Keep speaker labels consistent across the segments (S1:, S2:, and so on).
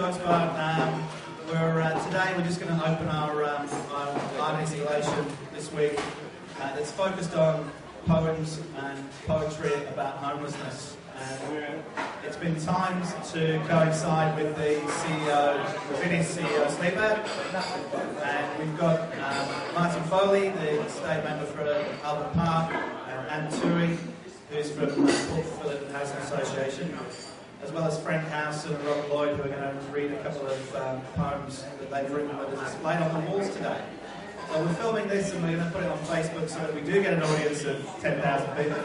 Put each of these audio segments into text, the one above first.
S1: Dogs Bar. Today we're just going to open our art installation this week that's focused on poems and poetry about homelessness. And it's been timed to coincide with the Vinnie's CEO sleepout. And we've got Martin Foley, the state member for Albert Park, and Tui, who's from Port Phillip Howson Association, as well as Frank Howson and Robert Lloyd, who are going to read a couple of poems that they've written that are displayed on the walls today. So we're filming this and we're going to put it on Facebook so that we do get an audience of 10,000 people.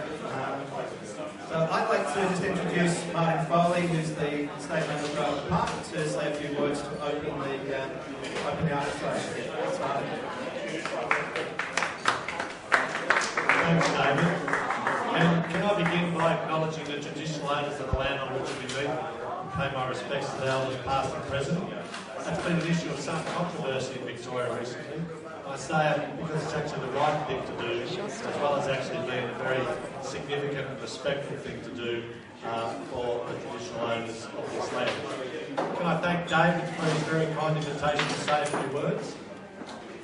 S1: So I'd like to just introduce Martin Foley, who's the state member for Albert Park, to say a few words to open the art installation. Thanks, Martin.
S2: Thanks, David. And can I begin by acknowledging the traditional owners of the land on which we meet and pay my respects to the elders past and present. That's been an issue of some controversy in Victoria recently. I say it because it's actually the right thing to do, as well as actually being a very significant and respectful thing to do for the traditional owners of this land. Can I thank David for his very kind invitation to say a few words?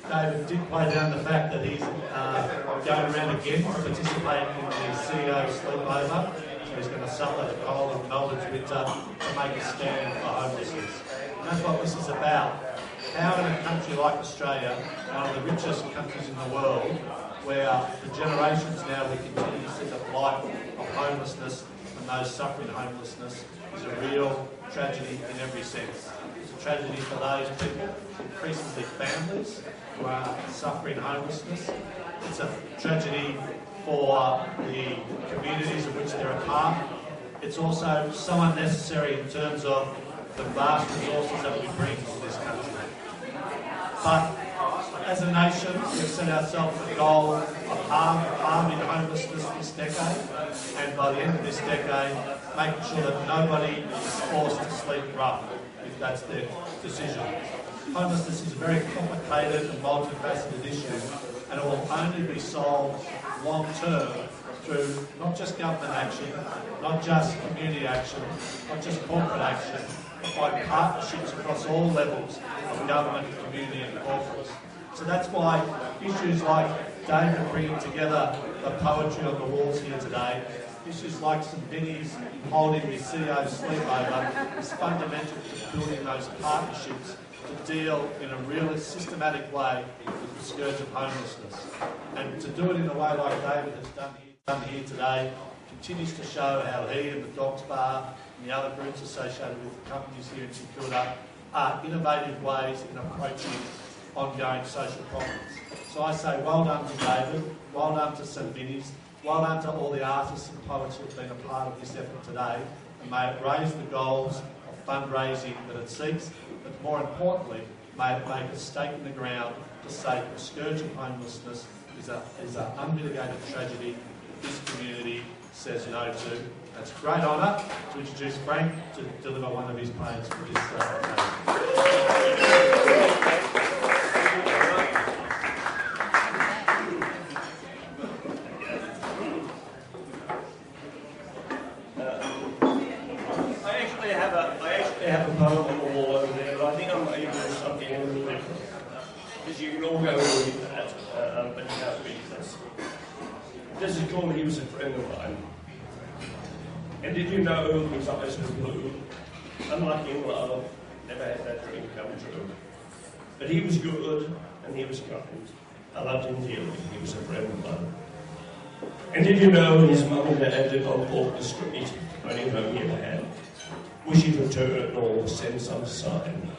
S2: David did play down the fact that he's going around again to participate in the CEO sleepover. So he's going to suffer the cold of Melbourne's winter to make a stand for homelessness. And that's what this is about. How in a country like Australia, one of the richest countries in the world, where for generations now we continue to see the blight of homelessness and those suffering homelessness is a real tragedy in every sense. It's a tragedy for those people, increasingly families, who are suffering homelessness. It's a tragedy for the communities of which they're a part. It's also so unnecessary in terms of the vast resources that we bring to this country. But as a nation, we've set ourselves the goal of halving homelessness this decade, and by the end of this decade, making sure that nobody is forced to sleep rough if that's their decision. Homelessness is a very complicated and multifaceted issue, and it will only be solved long term through not just government action, not just community action, not just corporate action, but by partnerships across all levels of government, community and corporates. So that's why issues like David bringing together the poetry on the walls here today, issues like St Vinnie's holding the CEO sleepover is fundamental to building those partnerships to deal in a really systematic way with the scourge of homelessness. And to do it in a way like David has done here today continues to show how he and the Dogs Bar and the other groups associated with the companies here in St Kilda are innovative ways in approaching ongoing social problems. So I say well done to David, well done to St Vinnie's, well done to all the artists and poets who have been a part of this effort today, and may it raise the goals of fundraising that it seeks, but more importantly, may it make a stake in the ground to say the scourge of homelessness is an unmitigated tragedy that this community says no to. It's a great honour to introduce Frank to deliver one of his poems for this
S3: I have a poem on the wall over there, but I think I'm able to do something a little different. Because you can all go and read that, but you can't read this. This is called He Was a Friend of Mine. And did you know his eyes were blue? Unlike in love, never had that dream come true. But he was good, and he was kind. I loved him dearly, he was a friend of mine. And did you know his mum and dad lived on Porter Street, only home he ever had? Wish he'd return or send some sign.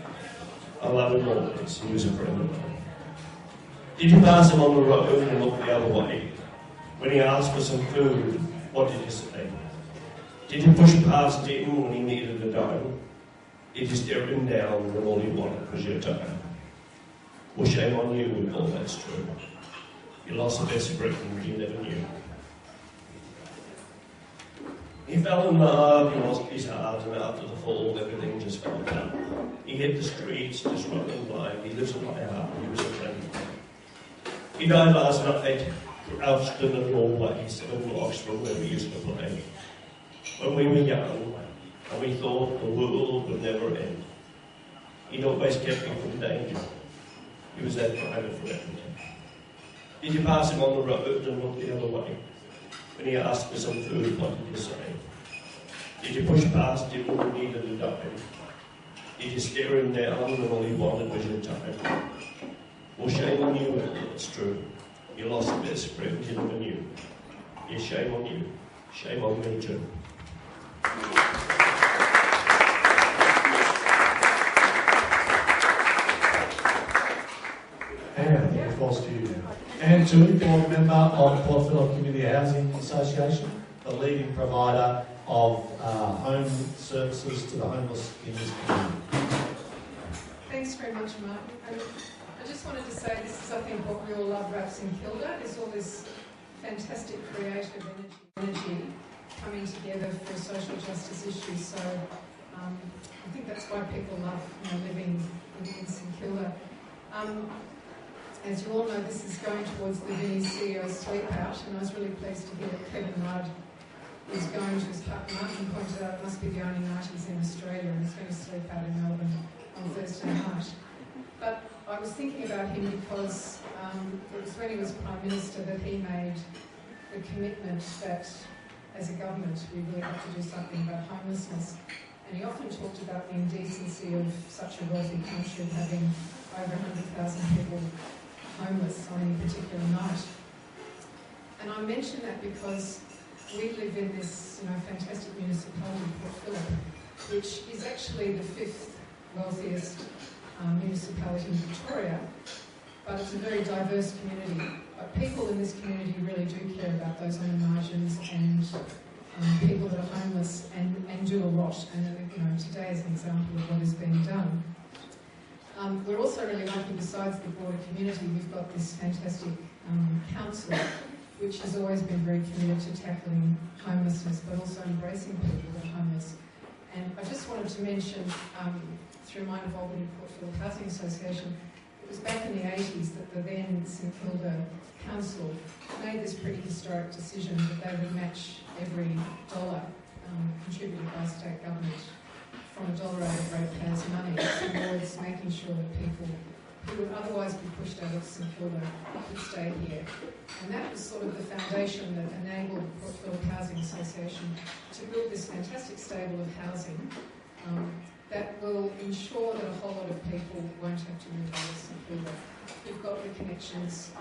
S3: I love him always, he was a friend of mine. Did you pass him on the road and look the other way? When he asked for some food, what did you say? Did you push past him when he needed a dime? Did you stare him down when all he wanted was your time? Well, shame on you if all that's true. You lost the best friend you never knew. He fell in love, he lost his heart, and after the fall, everything just fell apart. He hit the streets, just running blind. He lives in my heart, he was a friend of mine. He died last night, crouched in the doorway, 7 blocks from where we used to play. When we were young, and we thought the world would never end. He'd always kept me from danger. He was that kind of friend. Did you pass him on the road and look the other way? When he asked for some food, what did you say? Did you push past him when he needed a dime? Did you stare him down when all he wanted was your time? Well, shame on you, it's true. You lost the best friend you never knew. Yeah, shame on you. Shame on me too.
S2: And I think it falls to you now. And to board member of Port Phillip Community Housing Association, the leading provider of home services to the homeless in this community.
S4: Thanks very much, Martin. I just wanted to say this is, I think, what we all love about St Kilda, is all this fantastic creative energy coming together for social justice issues. So I think that's why people love living in St Kilda. As you all know, this is going towards the Vinnie CEO sleep out, and I was really pleased to hear that Kevin Rudd is going to, as Martin pointed out, it must be the only night he's in Australia, and he's going to sleep out in Melbourne on Thursday night. But I was thinking about him because it was when he was Prime Minister that he made the commitment that as a government we really have to do something about homelessness. And he often talked about the indecency of such a wealthy country having over 100,000 people homeless on any particular night. And I mention that because we live in this fantastic municipality, Port Phillip, which is actually the 5th wealthiest municipality in Victoria, but it's a very diverse community. But people in this community really do care about those on the margins and people that are homeless and do a lot. And today is an example of what is being done. We're also really lucky, besides the broader community, we've got this fantastic council, which has always been very committed to tackling homelessness, but also embracing people that are homeless. And I just wanted to mention, through my involvement in Port Phillip Housing Association, it was back in the 80s that the then St Kilda Council made this pretty historic decision that they would match every dollar contributed by state government from $1 out of ratepayers' money towards making sure that people who would otherwise be pushed out of St Kilda could stay here. And that was sort of the foundation that enabled the Port Phillip Housing Association to build this fantastic stable of housing that will ensure that a whole lot of people won't have to move out of St Kilda. We've got the connections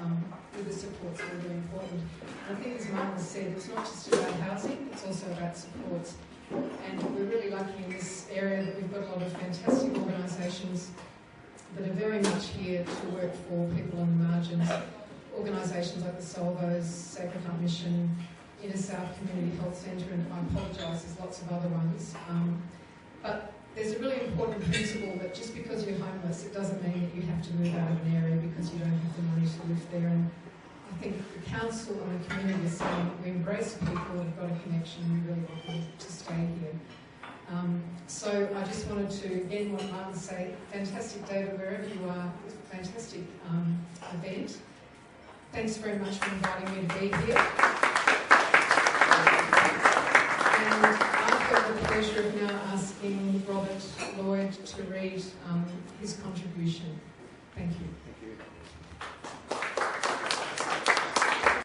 S4: with the supports that are really important. And I think, as Martin said, it's not just about housing, it's also about supports. And we're really lucky in this area that we've got a lot of fantastic organisations that are very much here to work for people on the margins. Organisations like the Solvos, Sacred Heart Mission, Inner South Community Health Centre, and I apologise, there's lots of other ones. But there's a really important principle that just because you're homeless, it doesn't mean that you have to move out of an area because you don't have the money to live there. And I think the council and the community are saying we embrace people who've got a connection, we really want them to stay here. So I just wanted to, again, what Martin said, fantastic David, wherever you are, fantastic event. Thanks very much for inviting me to be here. And I've got the pleasure of now asking Lloyd to read his contribution. Thank you.
S5: Thank you.